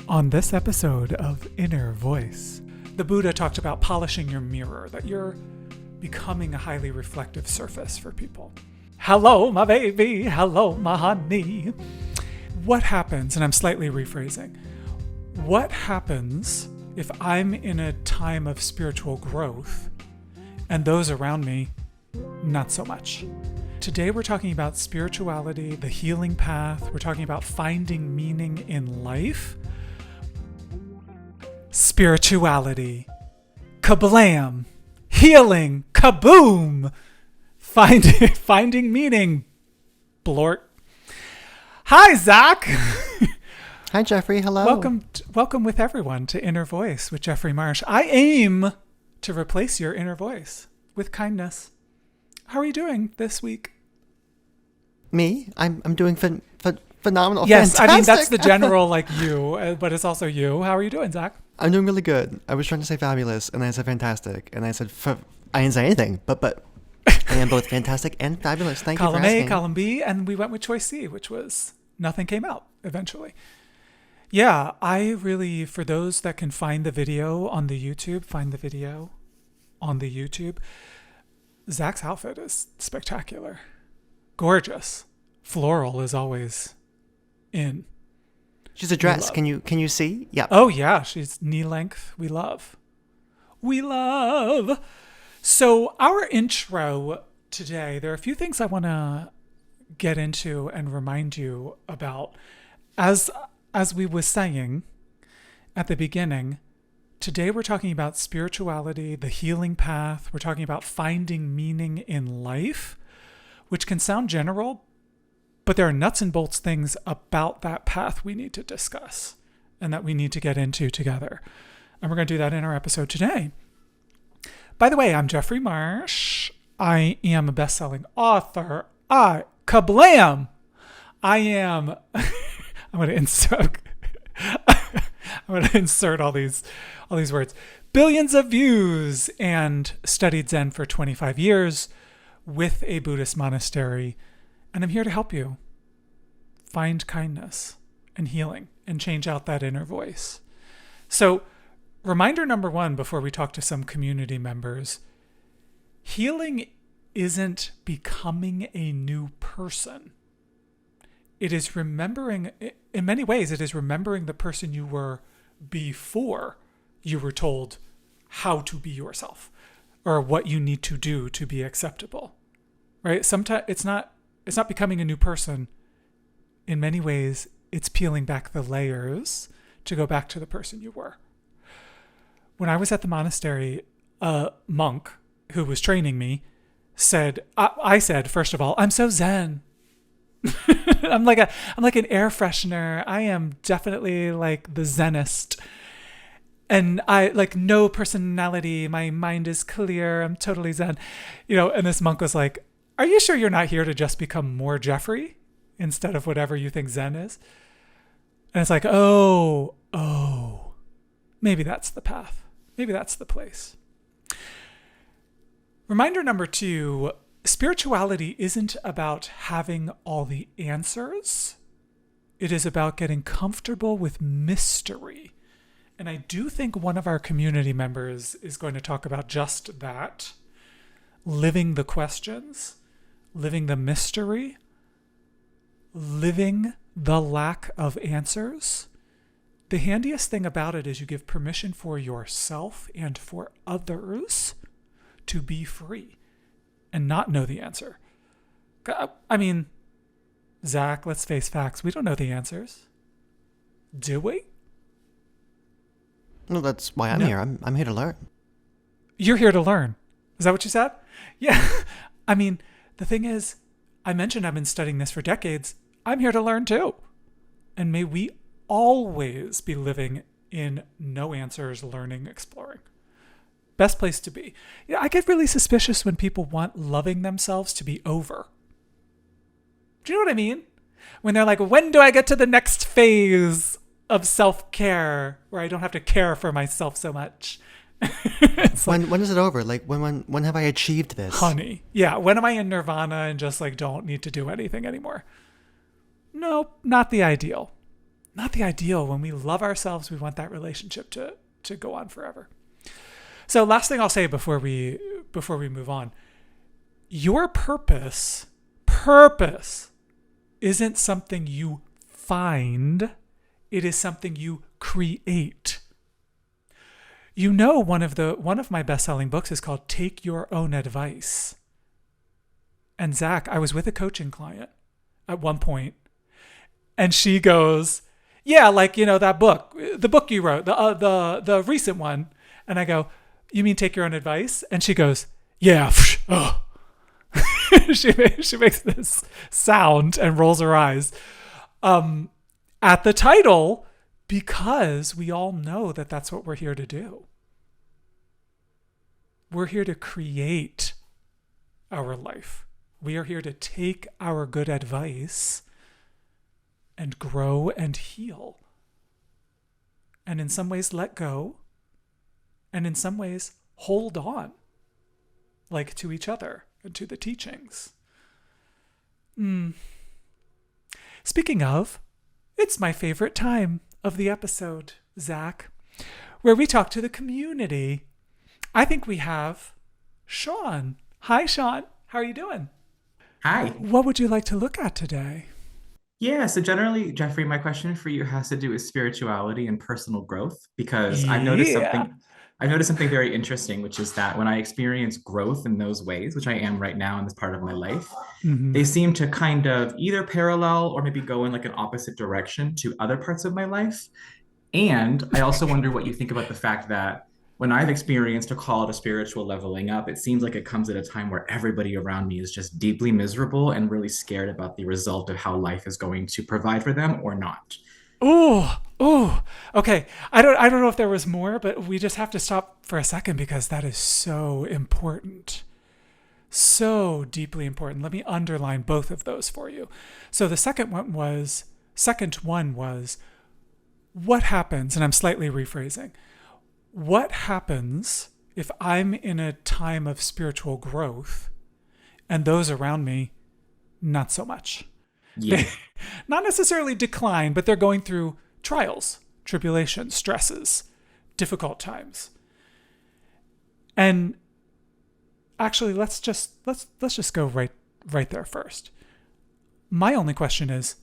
On this episode of Inner Voice, the Buddha talked about polishing your mirror, that you're becoming a highly reflective surface for people. Hello, my baby. Hello, my honey. What happens, and I'm slightly rephrasing, what happens if I'm in a time of spiritual growth and those around me, not so much? Today we're talking about spirituality, the healing path. We're talking about finding meaning in life. Spirituality. Kablam. Healing. Kaboom. Finding meaning. Blort. Hi, Zach. Hi, Jeffrey. Hello. Welcome with everyone to Inner Voice with Jeffrey Marsh. I aim to replace your inner voice with kindness. How are you doing this week? Me? I'm doing phenomenal. Yes, Fantastic. I mean, that's the general, like you, but it's also you. How are you doing, Zach? I'm doing really good. I was trying to say fabulous, and I said fantastic, and I said I didn't say anything, but I am both fantastic and fabulous. Thank you for asking. Column A, column B, and we went with choice C, which was nothing came out eventually. Yeah, I really, for those that can find the video on the YouTube, find the video on the YouTube. Zach's outfit is spectacular. Gorgeous. Floral is always in. She's a dress. Can you see? Yeah. Oh yeah, she's knee length. We love. So our intro today, there are a few things I want to get into and remind you about. As we were saying at the beginning, today we're talking about spirituality, the healing path. We're talking about finding meaning in life, which can sound general, but there are nuts and bolts things about that path we need to discuss and that we need to get into together. And we're going to do that in our episode today. By the way, I'm Jeffrey Marsh. I am a best-selling author. Kablam! I am... I'm going to insert all these words. Billions of views, and studied Zen for 25 years with a Buddhist monastery. And I'm here to help you find kindness and healing and change out that inner voice. So, reminder number one before we talk to some community members, healing isn't becoming a new person. It is remembering, in many ways, it is remembering the person you were before you were told how to be yourself or what you need to do to be acceptable, right? Sometimes it's not becoming a new person. In many ways, it's peeling back the layers to go back to the person you were. When I was at the monastery, a monk who was training me said, I said, first of all, I'm so Zen. I'm like an air freshener. I am definitely like the Zenist. And I like no personality. My mind is clear. I'm totally Zen. And this monk was like, are you sure you're not here to just become more Jeffrey instead of whatever you think Zen is? And it's like, oh, maybe that's the path. Maybe that's the place. Reminder number two, spirituality isn't about having all the answers. It is about getting comfortable with mystery. And I do think one of our community members is going to talk about just that. Living the questions, living the mystery, living the lack of answers. The handiest thing about it is you give permission for yourself and for others to be free and not know the answer. I mean, Zach, let's face facts. We don't know the answers. Do we? No, that's why I'm here. I'm here to learn. You're here to learn. Is that what you said? Yeah. I mean, the thing is, I mentioned I've been studying this for decades. I'm here to learn too. And may we always be living in no answers, learning, exploring. Best place to be. Yeah, I get really suspicious when people want loving themselves to be over. Do you know what I mean? When they're like, when do I get to the next phase of self-care where I don't have to care for myself so much? When is it over? Like when have I achieved this? Honey. Yeah, when am I in nirvana and just like don't need to do anything anymore? Nope, not the ideal. not the ideal. When we love ourselves, we want that relationship to go on forever. So last thing I'll say before we move on, your purpose isn't something you find, it is something you create. You know, one of my best-selling books is called Take Your Own Advice. And Zach, I was with a coaching client at one point, and she goes, "Yeah, like, you know, that book, the book you wrote, the recent one." And I go, "You mean Take Your Own Advice?" And she goes, "Yeah." Oh. she makes this sound and rolls her eyes at the title, because we all know that that's what we're here to do. We're here to create our life. We are here to take our good advice and grow and heal. And in some ways, let go. And in some ways, hold on, like to each other and to the teachings. Speaking of, it's my favorite time of the episode, Zach, where we talk to the community. I think we have Sean. Hi, Sean. How are you doing? Hi. What would you like to look at today? Yeah, so generally, Jeffrey, my question for you has to do with spirituality and personal growth because Yeah. I've noticed something very interesting, which is that when I experience growth in those ways, which I am right now in this part of my life, Mm-hmm. they seem to kind of either parallel or maybe go in like an opposite direction to other parts of my life. And I also wonder what you think about the fact that when I've experienced a call to spiritual leveling up, it seems like it comes at a time where everybody around me is just deeply miserable and really scared about the result of how life is going to provide for them or not. Oh. Okay. I don't know if there was more, but we just have to stop for a second because that is so important. So deeply important. Let me underline both of those for you. So the second one was what happens, and I'm slightly rephrasing. What happens if I'm in a time of spiritual growth and those around me, not so much? Yeah. They not necessarily decline, but they're going through trials, tribulations, stresses, difficult times. And actually, let's just go right there first. My only question is,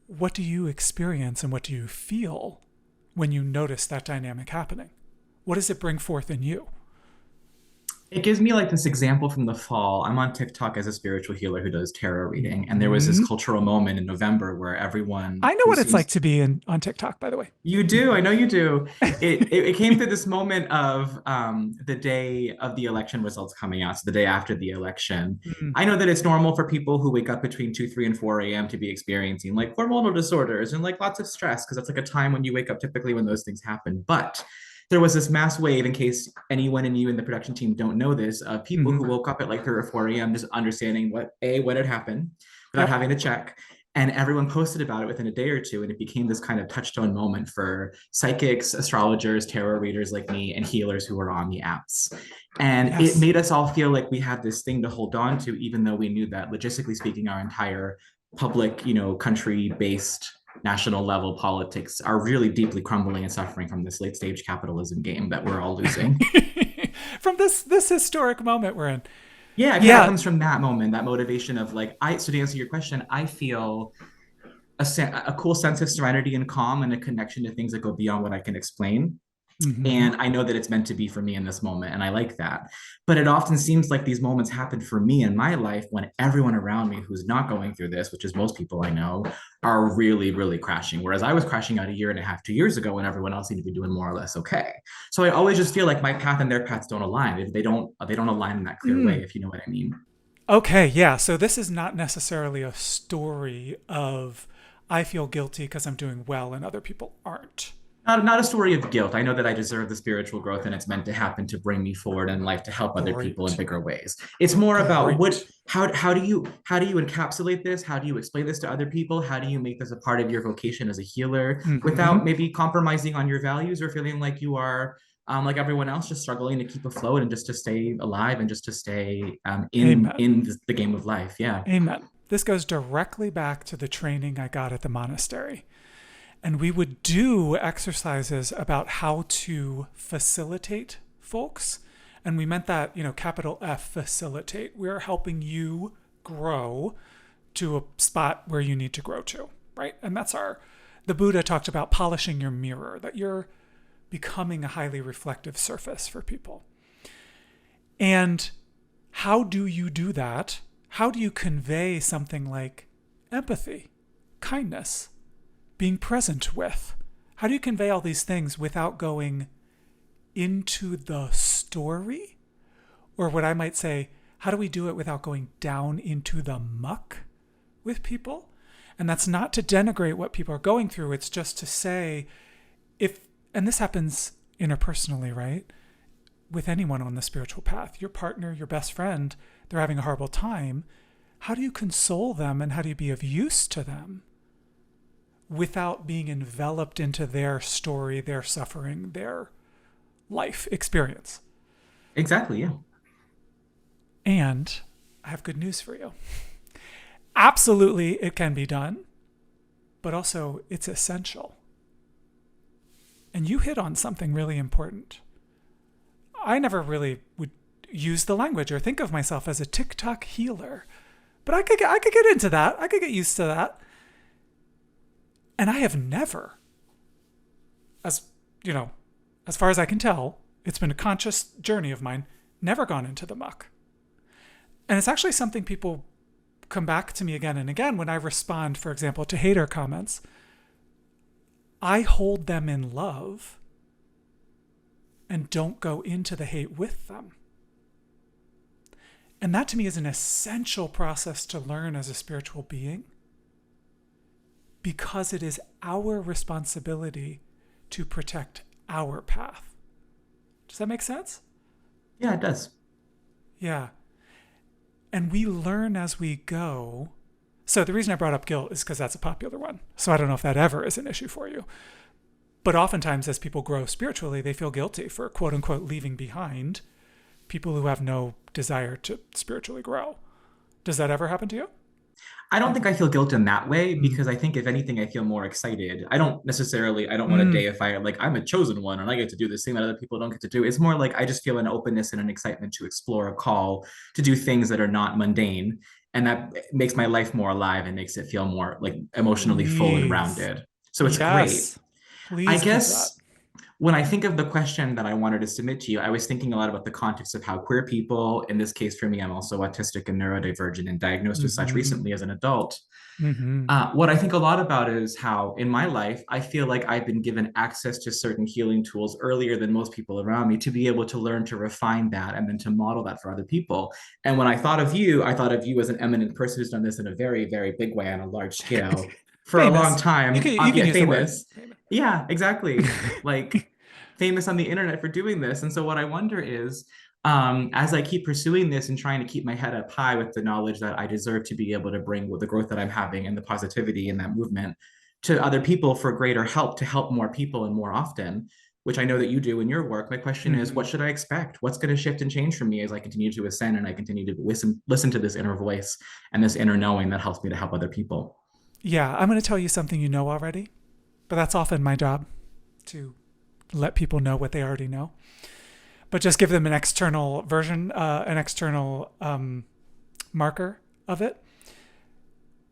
what do you experience and what do you feel when you notice that dynamic happening? What does it bring forth in you? It gives me like this example from the fall. I'm on TikTok as a spiritual healer who does tarot reading. And there was this Mhm. cultural moment in November where everyone I know who what it's like seems to be on TikTok, by the way. you do. I know you do. It came to this moment of the day of the election results coming out, so the day after the election. Mm. I know that it's normal for people who wake up between 2, 3, and 4 a.m. to be experiencing like hormonal disorders and like lots of stress because that's like a time when you wake up typically when those things happen. But there was this mass wave, in case anyone and you in the production team don't know this, of people Hmm. who woke up at like 3 or 4 a.m. just understanding what had happened without Yep. having to check, and everyone posted about it within a day or two, and it became this kind of touchstone moment for psychics, astrologers, tarot readers like me, and healers who were on the apps. And it Yes. made us all feel like we had this thing to hold on to, even though we knew that logistically speaking our entire public, country based national level politics are really deeply crumbling and suffering from this late stage capitalism game that we're all losing. From this historic moment we're in. Yeah, it kind of Yeah. comes from that moment, that motivation of like, so to answer your question, I feel a cool sense of serenity and calm and a connection to things that go beyond what I can explain. Hmm. And I know that it's meant to be for me in this moment. And I like that. But it often seems like these moments happen for me in my life when everyone around me who's not going through this, which is most people I know, are really, really crashing. Whereas I was crashing out a year and a half, 2 years ago when everyone else seemed to be doing more or less okay. So I always just feel like my path and their paths don't align. They don't align in that clear way, Mm. if you know what I mean. Okay, yeah. So this is not necessarily a story of I feel guilty because I'm doing well and other people aren't. Not a story of guilt. I know that I deserve the spiritual growth and it's meant to happen to bring me forward in life to help other people in Great. bigger ways. It's more about Great. how do you encapsulate this? How do you explain this to other people? How do you make this a part of your vocation as a healer Hmm. without maybe compromising on your values or feeling like you are like everyone else, just struggling to keep afloat and just to stay alive and just to stay in Amen. the game of life. Yeah. Amen. This goes directly back to the training I got at the monastery. And we would do exercises about how to facilitate folks. And we meant that, capital F, facilitate. We're helping you grow to a spot where you need to grow to, right? And the Buddha talked about polishing your mirror, that you're becoming a highly reflective surface for people. And how do you do that? How do you convey something like empathy, kindness, being present with? How do you convey all these things without going into the story? Or what I might say, how do we do it without going down into the muck with people? And that's not to denigrate what people are going through. It's just to say, and this happens interpersonally, right? With anyone on the spiritual path, your partner, your best friend, they're having a horrible time. How do you console them and how do you be of use to them without being enveloped into their story, their suffering, their life experience? Exactly, yeah. And I have good news for you. Absolutely, it can be done, but also it's essential. And you hit on something really important. I never really would use the language or think of myself as a TikTok healer, but I could get into that. I could get used to that. And I have never, as far as I can tell, it's been a conscious journey of mine, never gone into the muck. And it's actually something people come back to me again and again when I respond, for example, to hater comments. I hold them in love and don't go into the hate with them. And that to me is an essential process to learn as a spiritual being, because it is our responsibility to protect our path. Does that make sense? Yeah, it does. Yeah. And we learn as we go. So the reason I brought up guilt is because that's a popular one. So I don't know if that ever is an issue for you. But oftentimes as people grow spiritually, they feel guilty for quote unquote leaving behind people who have no desire to spiritually grow. Does that ever happen to you? I don't think I feel guilt in that way, because I think if anything, I feel more excited. I don't want to deify it like I'm a chosen one and I get to do this thing that other people don't get to do. It's more like I just feel an openness and an excitement to explore, a call to do things that are not mundane. And that makes my life more alive and makes it feel more like emotionally full and rounded. So it's great. Please I keep guess that. when I think of the question that I wanted to submit to you, I was thinking a lot about the context of how queer people, in this case for me, I'm also autistic and neurodivergent and diagnosed with such recently as an adult. What I think a lot about is how in my life, I feel like I've been given access to certain healing tools earlier than most people around me to be able to learn to refine that and then to model that for other people. And when I thought of you as an eminent person who's done this in a very, very big way on a large scale for a long time. You can use famous. the word. Yeah, exactly. Like famous on the internet for doing this. And so what I wonder is, as I keep pursuing this and trying to keep my head up high with the knowledge that I deserve to be able to bring with the growth that I'm having and the positivity in that movement to other people for greater help, to help more people and more often, which I know that you do in your work. My question is, what should I expect? What's going to shift and change for me as I continue to ascend and I continue to listen to this inner voice and this inner knowing that helps me to help other people? Yeah, I'm going to tell you something you know already, but that's often my job, to let people know what they already know. But just give them an external version, an external marker of it.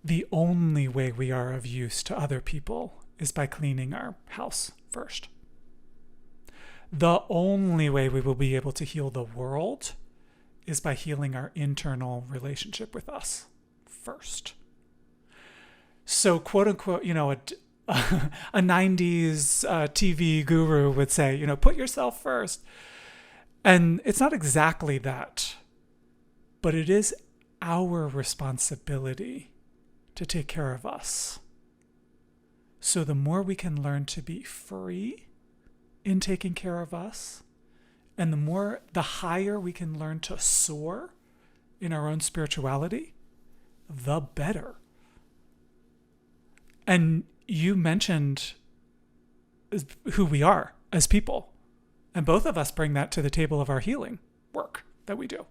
The only way we are of use to other people is by cleaning our house first. The only way we will be able to heal the world is by healing our internal relationship with us first. So, quote unquote, a 90s TV guru would say, put yourself first. And it's not exactly that, but it is our responsibility to take care of us. So the more we can learn to be free in taking care of us, and the higher we can learn to soar in our own spirituality, the better. And you mentioned who we are as people. And both of us bring that to the table of our healing work that we do.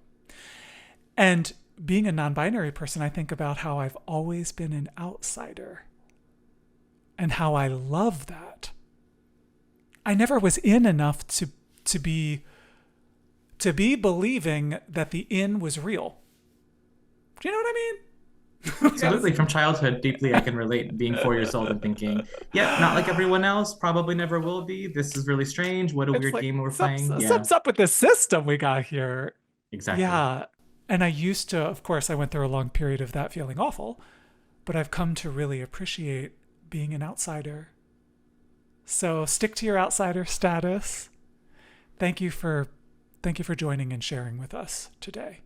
And being a non-binary person, I think about how I've always been an outsider. and how I love that. I never was in enough to be believing that the in was real. Do you know what I mean? Absolutely. From childhood, deeply, I can relate being 4 years old and thinking, yep, not like everyone else, probably never will be. This is really strange. What a It's weird like game we're playing. Yeah, something's up with this system we got here. exactly. Yeah. And I used to, of course, I went through a long period of that feeling awful, but I've come to really appreciate being an outsider. So stick to your outsider status. Thank you for joining and sharing with us today.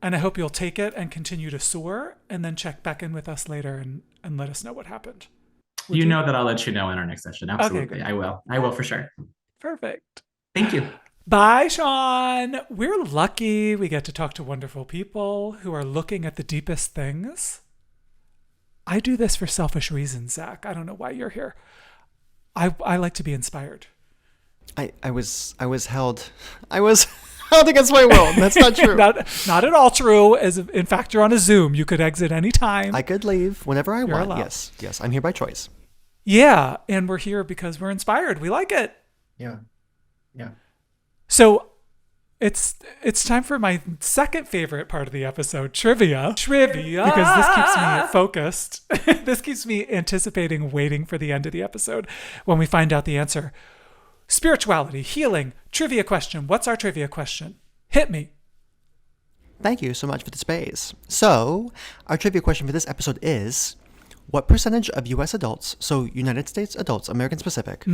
And I hope you'll take it and continue to soar and then check back in with us later and let us know what happened. You know that I'll let you know in our next session. Absolutely. Okay, I will. I will for sure. perfect. Thank you. Bye, Sean. We're lucky we get to talk to wonderful people who are looking at the deepest things. I do this for selfish reasons, Zach. I don't know why you're here. I like to be inspired. I was held against my will. That's not true. not at all true. As in fact, you're on a Zoom. You could exit any time. I could leave whenever I want. allowed. Yes. I'm here by choice. Yeah, and we're here because we're inspired. We like it. Yeah. So it's time for my second favorite part of the episode, trivia. Because this keeps me focused. This keeps me anticipating, waiting for the end of the episode when we find out the answer. Spirituality, healing, trivia question. What's our trivia question? Hit me. Thank you so much for the space. So, our trivia question for this episode is, what percentage of U.S. adults, so United States adults, American specific,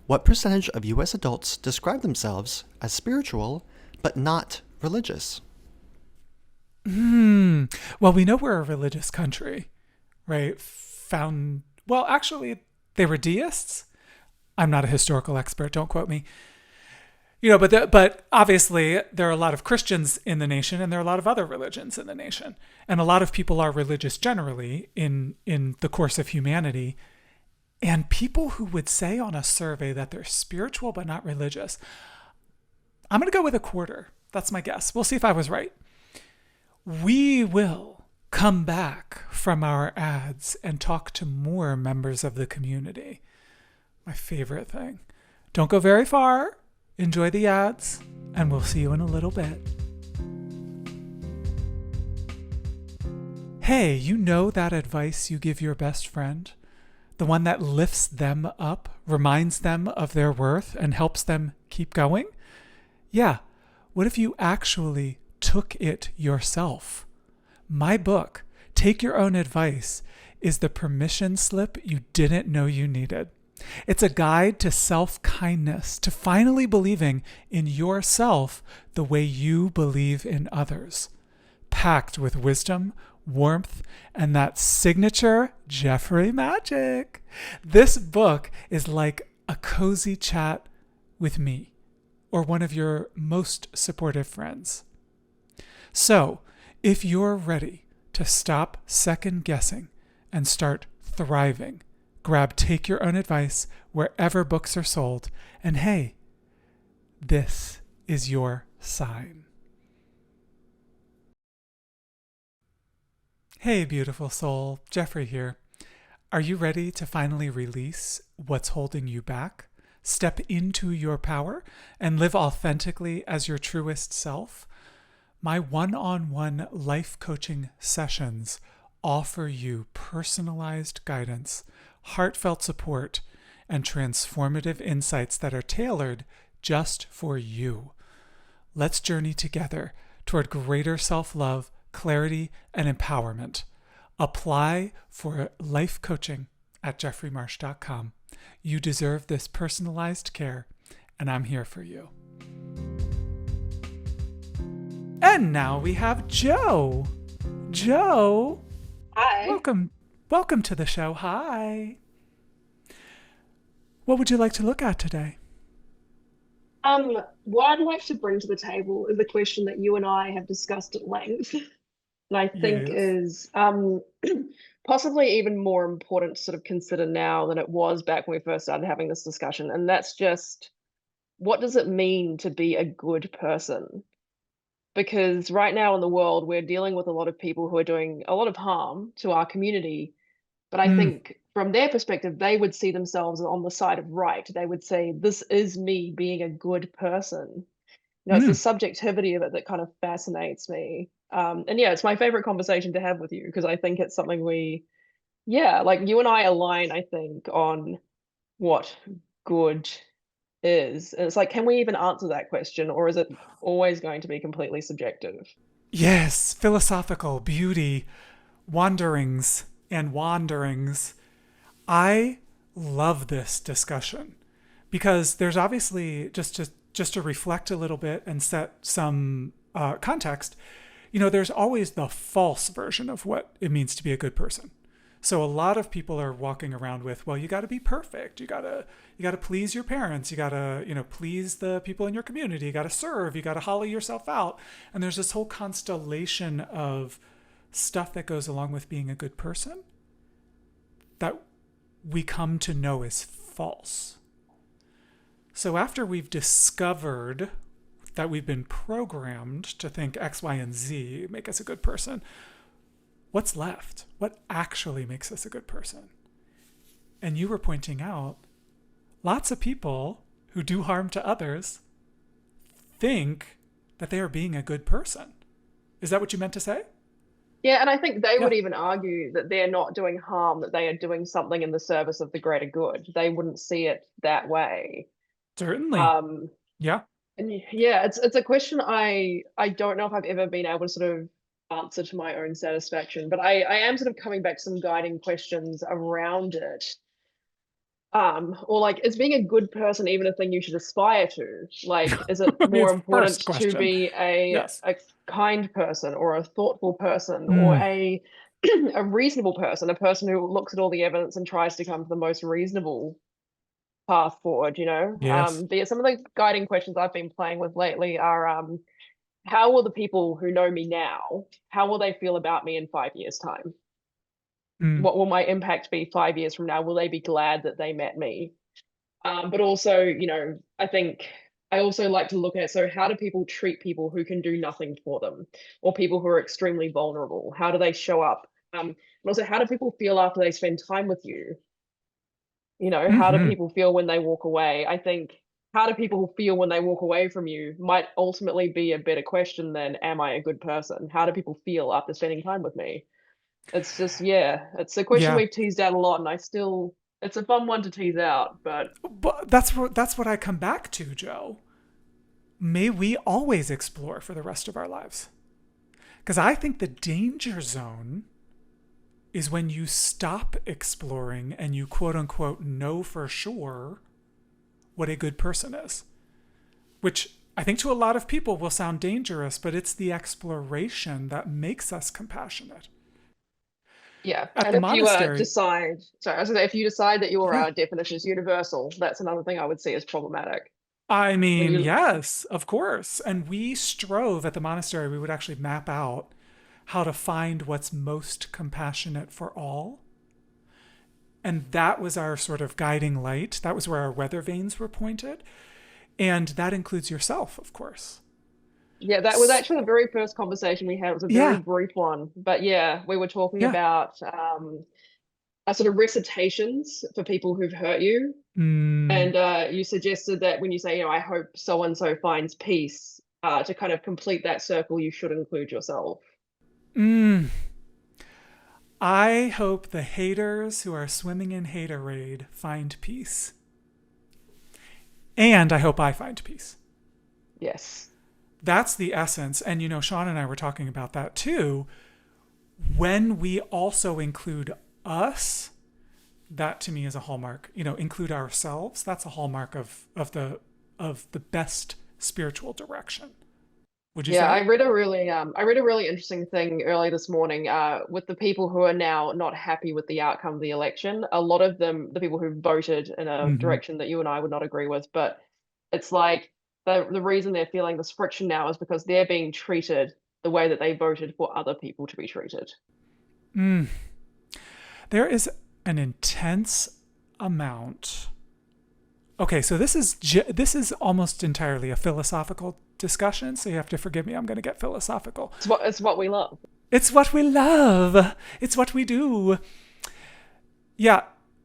what percentage of U.S. adults describe themselves as spiritual but not religious? Well, we know we're a religious country, right? Actually, they were deists. I'm not a historical expert. Don't quote me. But obviously there are a lot of Christians in the nation, and there are a lot of other religions in the nation, and a lot of people are religious generally in the course of humanity. And people who would say on a survey that they're spiritual but not religious, I'm going to go with a quarter. That's my guess. We'll see if I was right. We will come back from our ads and talk to more members of the community. My favorite thing. Don't go very far. Enjoy the ads, and we'll see you in a little bit. Hey, you know that advice you give your best friend? The one that lifts them up, reminds them of their worth, and helps them keep going? Yeah, what if you actually took it yourself? My book, Take Your Own Advice, is the permission slip you didn't know you needed. It's a guide to self-kindness, to finally believing in yourself the way you believe in others. Packed with wisdom, warmth, and that signature Jeffrey magic. This book is like a cozy chat with me or one of your most supportive friends. So, if you're ready to stop second-guessing and start thriving, grab Take Your Own Advice wherever books are sold. And hey, this is your sign. Hey, beautiful soul. Jeffrey here. Are you ready to finally release what's holding you back? Step into your power and live authentically as your truest self? My one-on-one life coaching sessions offer you personalized guidance, heartfelt support, and transformative insights that are tailored just for you. Let's journey together toward greater self-love, clarity, and empowerment. Apply for life coaching at jeffreymarsh.com. You deserve this personalized care, and I'm here for you. And now we have Joe. Joe. Hi. Welcome to the show. Hi. What would you like to look at today? What I'd like to bring to the table is a question that you and I have discussed at length, and I think Yes. is possibly even more important to sort of consider now than it was back when we first started having this discussion. And that's just, what does it mean to be a good person? Because right now in the world, we're dealing with a lot of people who are doing a lot of harm to our community, But I Mm. think from their perspective, they would see themselves on the side of right. They would say, this is me being a good person. It's the Mm. subjectivity of it that kind of fascinates me. And yeah, it's my favorite conversation to have with you because I think it's something like you and I align, I think, on what good is. And it's like, can we even answer that question, or is it always going to be completely subjective? Yes, philosophical beauty, wanderings and wanderings. I love this discussion because there's obviously just to reflect a little bit and set some context. There's always the false version of what it means to be a good person. So a lot of people are walking around with, well, you got to be perfect. You got to please your parents. You got to, please the people in your community. You got to serve. You got to hollow yourself out. And there's this whole constellation of stuff that goes along with being a good person that we come to know is false. So after we've discovered that we've been programmed to think X, Y, and Z make us a good person, what's left? What actually makes us a good person? And you were pointing out lots of people who do harm to others think that they are being a good person. Is that what you meant to say? Yeah, and I think they Yeah, would even argue that they're not doing harm, that they are doing something in the service of the greater good. They wouldn't see it that way. certainly. Um, Yeah. and yeah, it's a question I don't know if I've ever been able to sort of answer to my own satisfaction, but I am sort of coming back to some guiding questions around it. Or like, is being a good person even a thing you should aspire to? Like, is it I mean, more it's important first to question. be a Yes. a kind person or a thoughtful person or Mm, a reasonable person, a person who looks at all the evidence and tries to come to the most reasonable path forward, yes. some of the guiding questions I've been playing with lately are how will the people who know me now, how will they feel about me in 5 years' time? Mm, What will my impact be 5 years from now? Will they be glad that they met me? But also, I think I also like to look at, so how do people treat people who can do nothing for them, or people who are extremely vulnerable? How do they show up? And also, how do people feel after they spend time with you? How do mm-hmm. people feel when they walk away? I think how do people feel when they walk away from you might ultimately be a better question than, am I a good person? How do people feel after spending time with me? It's just, yeah, it's a question Yeah. we've teased out a lot, and it's a fun one to tease out, but But that's what I come back to, Joe. May we always explore for the rest of our lives. Because I think the danger zone is when you stop exploring and you quote unquote know for sure what a good person is. Which I think to a lot of people will sound dangerous, but it's the exploration that makes us compassionate. yeah. At And the if you monastery, decide, sorry, I was gonna say, if you decide that your yeah. definition is universal, that's another thing I would see as problematic. I When mean, you, yes, of course. And we strove at the monastery, we would actually map out how to find what's most compassionate for all. And that was our sort of guiding light. That was where our weather vanes were pointed. And that includes yourself, of course. yeah, that was actually the very first conversation we had. It was a very Yeah, brief one, but yeah, we were talking yeah. about sort of recitations for people who've hurt you. Mm, And you suggested that when you say, I hope so and so finds peace, to kind of complete that circle, you should include yourself. mm. I hope the haters who are swimming in haterade find peace. And I hope I find peace. Yes. That's the essence. And, Sean and I were talking about that too. When we also include us, that to me is a hallmark. Include ourselves. That's a hallmark of the best spiritual direction. Would you Yeah, say? I read a really interesting thing early this morning with the people who are now not happy with the outcome of the election. A lot of them, the people who voted in a Mm-hmm. direction that you and I would not agree with, but it's like the reason they're feeling this friction now is because they're being treated the way that they voted for other people to be treated. Mm. There is an intense amount. Okay, so this is almost entirely a philosophical discussion, so you have to forgive me. I'm going to get philosophical. It's what we love. It's what we love. It's what we do. Yeah,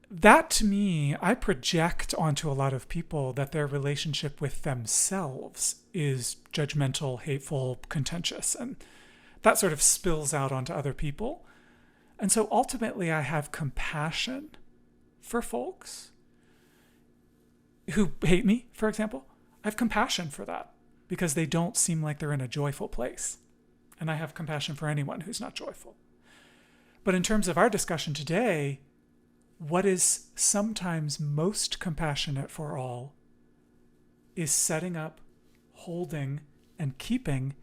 that to me, I project onto a lot of people that their relationship with themselves is judgmental, hateful, contentious, and that sort of spills out onto other people. And so ultimately, I have compassion for folks who hate me, for example. I have compassion for that because they don't seem like they're in a joyful place. And I have compassion for anyone who's not joyful. But in terms of our discussion today, what is sometimes most compassionate for all is setting up, holding, and keeping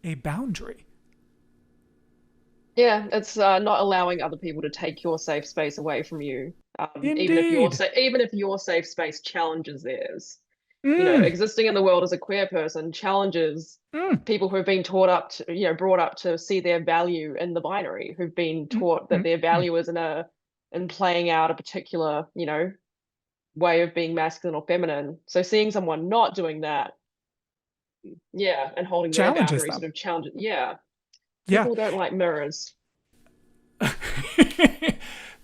a boundary. Yeah, it's not allowing other people to take your safe space away from you, even if Indeed. even if your safe space challenges theirs. Mm, Existing in the world as a queer person challenges mm, people who've been taught up to, brought up to see their value in the binary, who've been mm, taught that mm, their mm. value is in playing out a particular, way of being masculine or feminine. So seeing someone not doing that, yeah, and holding their Challenges boundary them. sort of challenges. Yeah, Yeah. people don't like mirrors.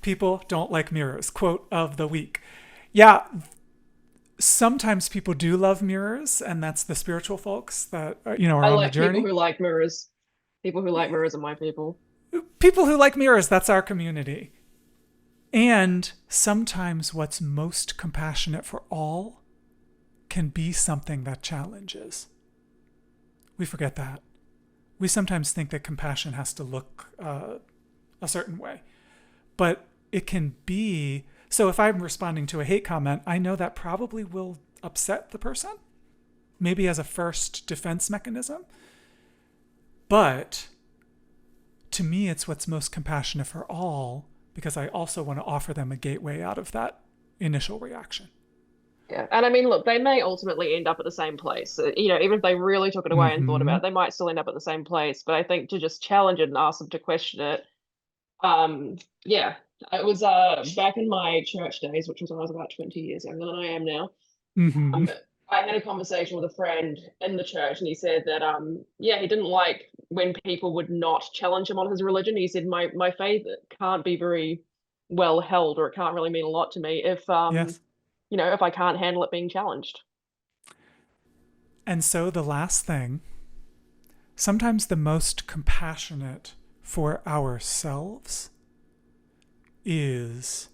People don't like mirrors. Quote of the week. Yeah, sometimes people do love mirrors, and that's the spiritual folks that are I on the like people journey. who like mirrors. People who like mirrors are my people. People who like mirrors, that's our community. And sometimes what's most compassionate for all can be something that challenges. We forget that. We sometimes think that compassion has to look a certain way, but it can be. So if I'm responding to a hate comment, I know that probably will upset the person, maybe as a first defense mechanism. But to me, it's what's most compassionate for all because I also want to offer them a gateway out of that initial reaction. Yeah, and I mean, look, they may ultimately end up at the same place. Even if they really took it away and thought Mm-hmm. about it, they might still end up at the same place. But I think to just challenge it and ask them to question it, yeah, it was back in my church days, which was when I was about 20 years younger than I am now. Mm-hmm. I had a conversation with a friend in the church, and he said that yeah, he didn't like when people would not challenge him on his religion. He said my faith can't be very well held, or it can't really mean a lot to me if Yes. if I can't handle it being challenged. And so the last thing, sometimes the most compassionate for ourselves is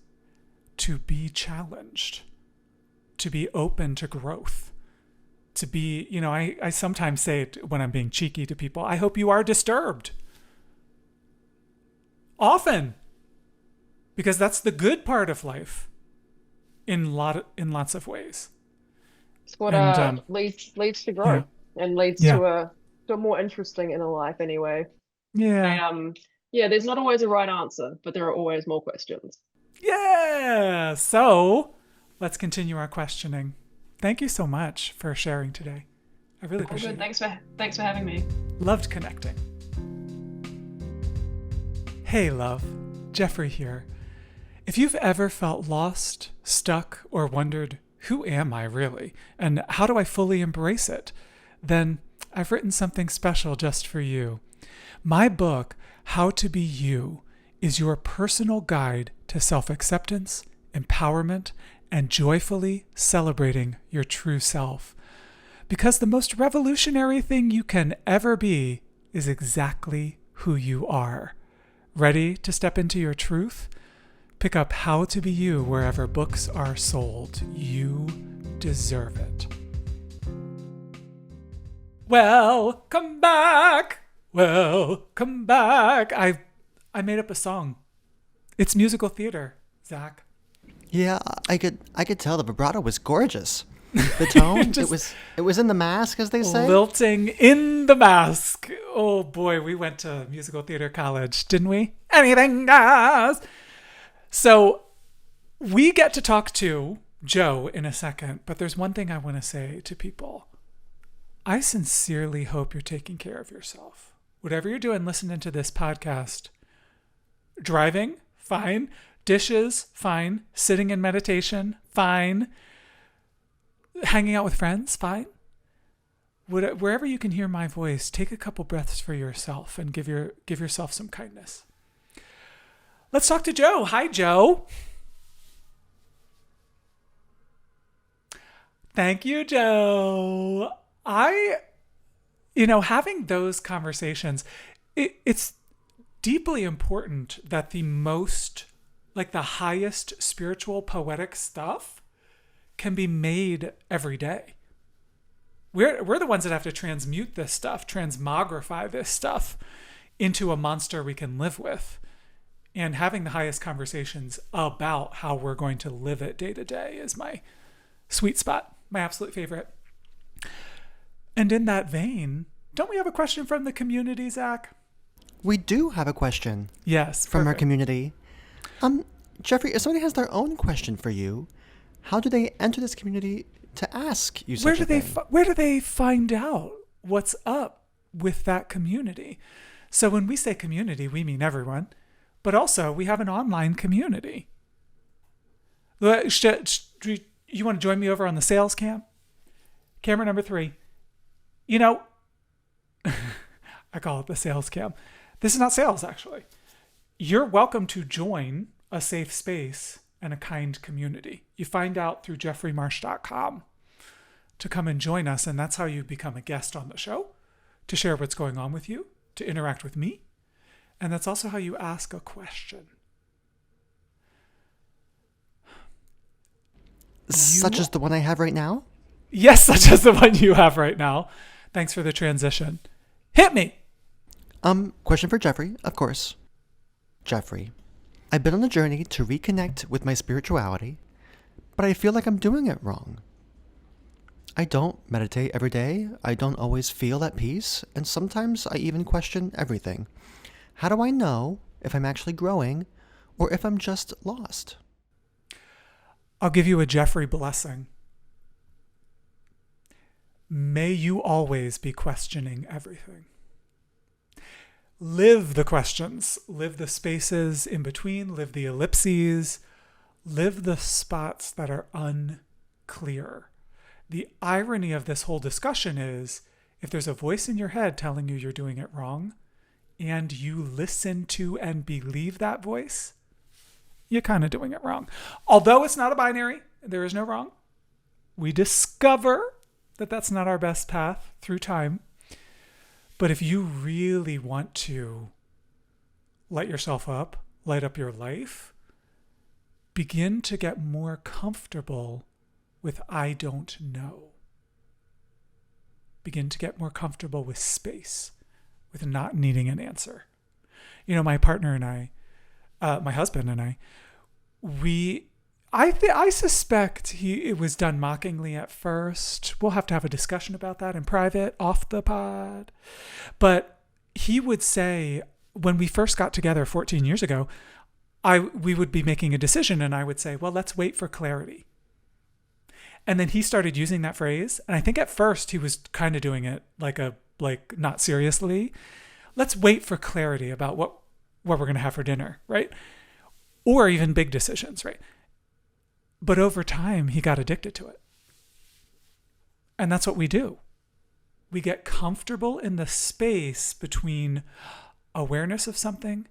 to be challenged, to be open to growth, to be, I sometimes say it when I'm being cheeky to people, I hope you are disturbed. Often, because that's the good part of life in lots of ways. It's what And leads to yeah, growth and leads yeah, to a more interesting inner life anyway. yeah, Yeah, there's not always a right answer, but there are always more questions. yeah. So let's continue our questioning. Thank you so much for sharing today. I really Oh, appreciate good. it. Thanks for having me. Loved connecting. Hey, love. Jeffrey here. If you've ever felt lost, stuck, or wondered, who am I really? And how do I fully embrace it? Then I've written something special just for you. My book, How to Be You, is your personal guide to self-acceptance, empowerment, and joyfully celebrating your true self. Because the most revolutionary thing you can ever be is exactly who you are. Ready to step into your truth? Pick up How to Be You wherever books are sold. You deserve it. Welcome back. Welcome back. I made up a song. It's musical theater, Zach. Yeah, I could tell the vibrato was gorgeous. The tone, Just it was in the mask, as they say. lilting in the mask. Oh boy, we went to musical theater college, didn't we? Anything goes. So we get to talk to Joe in a second, but there's one thing I want to say to people. I sincerely hope you're taking care of yourself. Whatever you're doing, listening to this podcast, driving, fine. Dishes, fine. Sitting in meditation, fine. Hanging out with friends, fine. Wherever you can hear my voice, take a couple breaths for yourself and give yourself some kindness. Let's talk to Joe. Hi, Joe. Thank you, Joe. Having those conversations, it's deeply important that the highest spiritual, poetic stuff can be made every day. We're the ones that have to transmute this stuff, transmogrify this stuff into a monster we can live with. And having the highest conversations about how we're going to live it day to day is my sweet spot, my absolute favorite. And in that vein, don't we have a question from the community, Zach? We do have a question. Yes. From our perfect. community. Jeffrey, if somebody has their own question for you, how do they enter this community to ask you such a thing? Where do they find out what's up with that community? So when we say community, we mean everyone, but also we have an online community. You want to join me over on the sales cam? Camera number 3. I call it the sales cam. This is not sales, actually. You're welcome to join a safe space and a kind community. You find out through jeffreymarsh.com to come and join us, and that's how you become a guest on the show, to share what's going on with you, to interact with me, and that's also how you ask a question. Such as the one I have right now? Yes, such as the one you have right now. Thanks for the transition. Hit me! Question for Jeffrey, of course. Jeffrey, I've been on a journey to reconnect with my spirituality, but I feel like I'm doing it wrong. I don't meditate every day, I don't always feel at peace, and sometimes I even question everything. How do I know if I'm actually growing or if I'm just lost? I'll give you a Jeffrey blessing. May you always be questioning everything. Live the questions, live the spaces in between, live the ellipses, live the spots that are unclear. The irony of this whole discussion is, if there's a voice in your head telling you you're doing it wrong, and you listen to and believe that voice, you're kind of doing it wrong. Although it's not a binary, there is no wrong. We discover that that's not our best path through time. But if you really want to light yourself up, light up your life, begin to get more comfortable with I don't know. Begin to get more comfortable with space, with not needing an answer. My partner and I, my husband and I suspect it was done mockingly at first. We'll have to have a discussion about that in private, off the pod. But he would say, when we first got together 14 years ago, we would be making a decision and I would say, well, let's wait for clarity. And then he started using that phrase. And I think at first he was kind of doing it like not seriously. Let's wait for clarity about what we're going to have for dinner, right? Or even big decisions, right? But over time, he got addicted to it. And that's what we do. We get comfortable in the space between awareness of something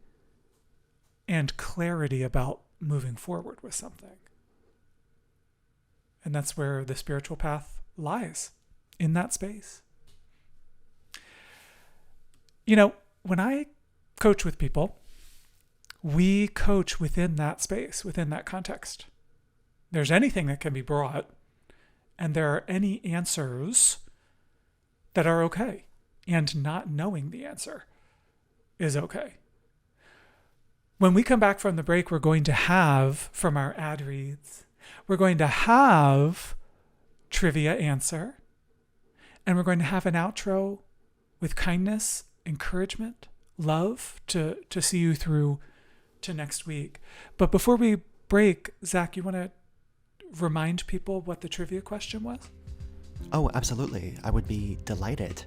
and clarity about moving forward with something. And that's where the spiritual path lies, in that space. When I coach with people, we coach within that space, within that context. There's anything that can be brought, and there are any answers that are okay. And not knowing the answer is okay. When we come back from the break, we're going to have, from our ad reads, we're going to have trivia answer, and we're going to have an outro with kindness, encouragement, love to see you through to next week. But before we break, Zach, you want to remind people what the trivia question was? Oh, absolutely. I would be delighted.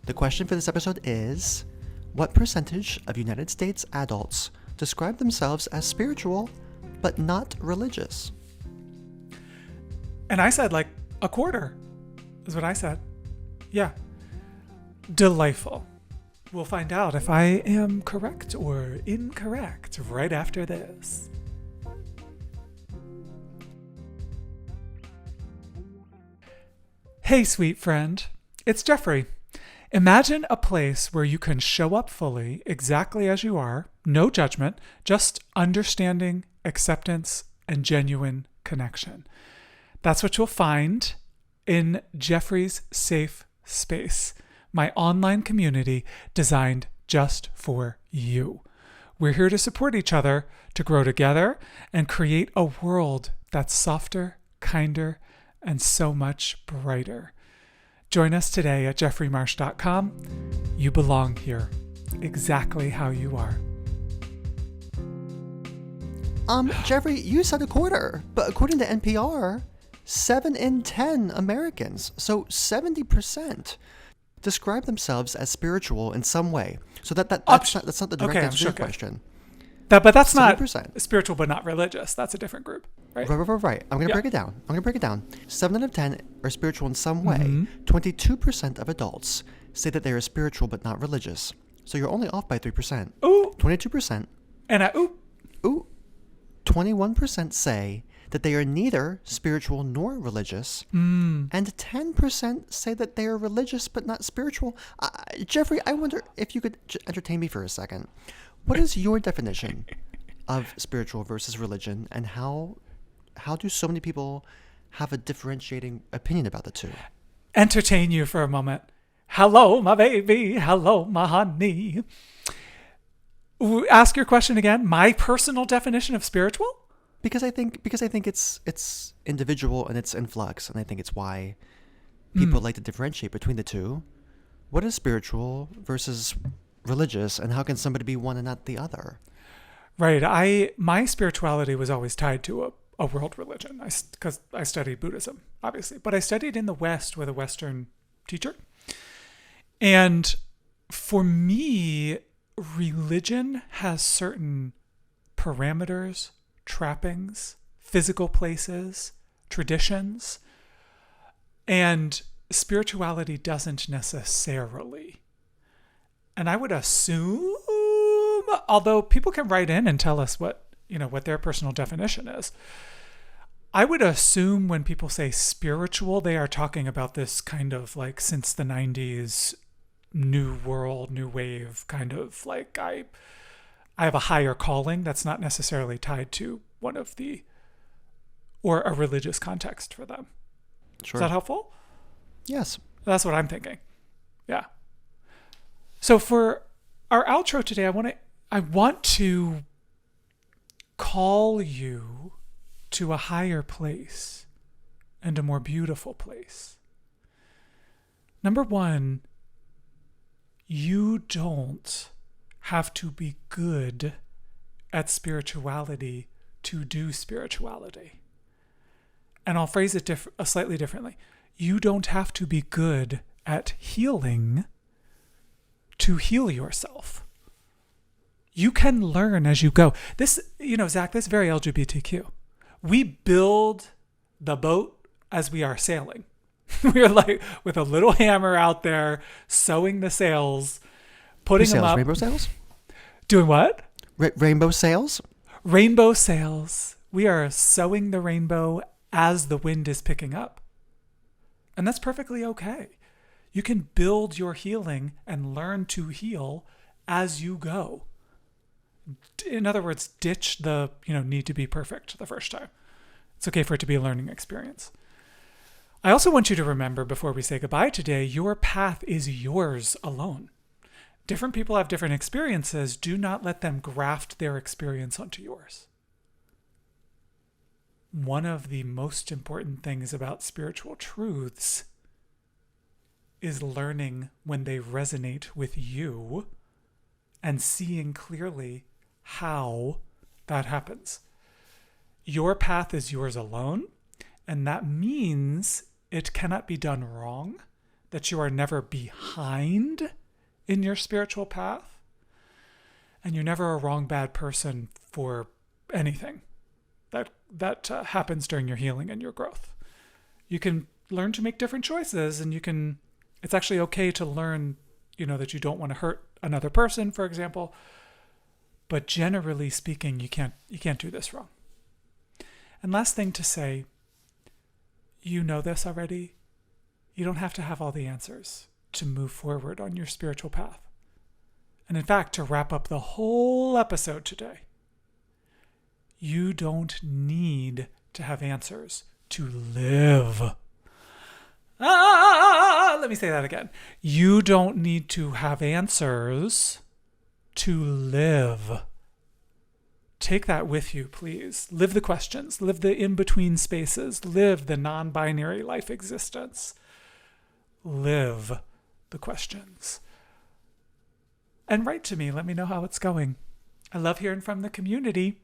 The question for this episode is, what percentage of United States adults describe themselves as spiritual but not religious? And I said like a quarter is what I said. Yeah. Delightful. We'll find out if I am correct or incorrect right after this. Hey, sweet friend. It's Jeffrey. Imagine a place where you can show up fully, exactly as you are, no judgment, just understanding, acceptance, and genuine connection. That's what you'll find in Jeffrey's Safe Space, my online community designed just for you. We're here to support each other, to grow together, and create a world that's softer, kinder, and so much brighter. Join us today at jeffreymarsh.com. You belong here, exactly how you are. Jeffrey, you said a quarter, but according to NPR, 7 in 10 Americans, so 70%, describe themselves as spiritual in some way. So that's not the direct answer to your question. But that's 70%. Not spiritual, but not religious. That's a different group, right? Right. I'm going to break it down. 7 out of 10 are spiritual in some way. 22% of adults say that they are spiritual but not religious. So you're only off by 3%. Ooh. 22%. And Ooh. 21% say that they are neither spiritual nor religious. And 10% say that they are religious but not spiritual. Jeffrey, I wonder if you could entertain me for a second. What is your definition of spiritual versus religion, and how do so many people have a differentiating opinion about the two? Entertain you for a moment. Hello, my baby. Hello, my honey. Ask your question again. My personal definition of spiritual? Because I think it's individual and it's in flux, and I think it's why people like to differentiate between the two. What is spiritual versus religious, and how can somebody be one and not the other? Right. My spirituality was always tied to a world religion, because I studied Buddhism, obviously, but I studied in the West with a Western teacher. And for me, religion has certain parameters, trappings, physical places, traditions, and spirituality doesn't necessarily. And I would assume, although people can write in and tell us what their personal definition is, I would assume when people say spiritual, they are talking about this kind of like since the 90s, new world, new wave, kind of like I have a higher calling that's not necessarily tied to or a religious context for them. Sure. Is that helpful? Yes. That's what I'm thinking. Yeah. So for our outro today, I want to call you to a higher place and a more beautiful place. Number one, you don't have to be good at spirituality to do spirituality. And I'll phrase it slightly differently. You don't have to be good at healing to heal yourself. You can learn as you go. This, Zach, this is very LGBTQ. We build the boat as we are sailing. We're like with a little hammer out there, sewing the sails, putting them up. Rainbow sails? Doing what? Rainbow sails? Rainbow sails. We are sewing the rainbow as the wind is picking up. And that's perfectly okay. You can build your healing and learn to heal as you go. In other words, ditch the, need to be perfect the first time. It's okay for it to be a learning experience. I also want you to remember before we say goodbye today, your path is yours alone. Different people have different experiences. Do not let them graft their experience onto yours. One of the most important things about spiritual truths is learning when they resonate with you and seeing clearly how that happens. Your path is yours alone, and that means it cannot be done wrong, that you are never behind in your spiritual path, and you're never a wrong, bad person for anything that happens during your healing and your growth. You can learn to make different choices, and it's actually okay to learn, that you don't want to hurt another person, for example. But generally speaking, you can't do this wrong. And last thing to say, you know this already. You don't have to have all the answers to move forward on your spiritual path. And in fact, to wrap up the whole episode today, you don't need to have answers to live. Let me say that again. You don't need to have answers to live. Take that with you, please. Live the questions. Live the in-between spaces. Live the non-binary life existence. Live the questions. And write to me. Let me know how it's going. I love hearing from the community.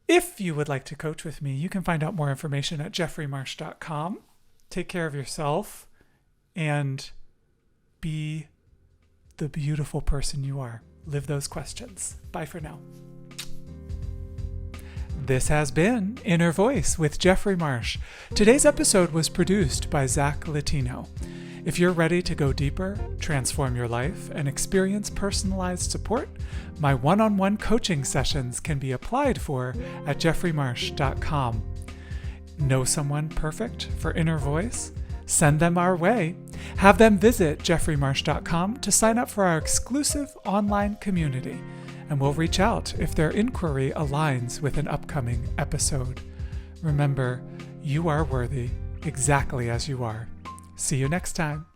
If you would like to coach with me, you can find out more information at jeffreymarsh.com. Take care of yourself and be the beautiful person you are. Live those questions. Bye for now. This has been Inner Voice with Jeffrey Marsh. Today's episode was produced by Zach Latino. If you're ready to go deeper, transform your life, and experience personalized support, my one-on-one coaching sessions can be applied for at jeffreymarsh.com. Know someone perfect for Inner Voice? Send them our way. Have them visit jeffreymarsh.com to sign up for our exclusive online community, and we'll reach out if their inquiry aligns with an upcoming episode. Remember, you are worthy exactly as you are. See you next time.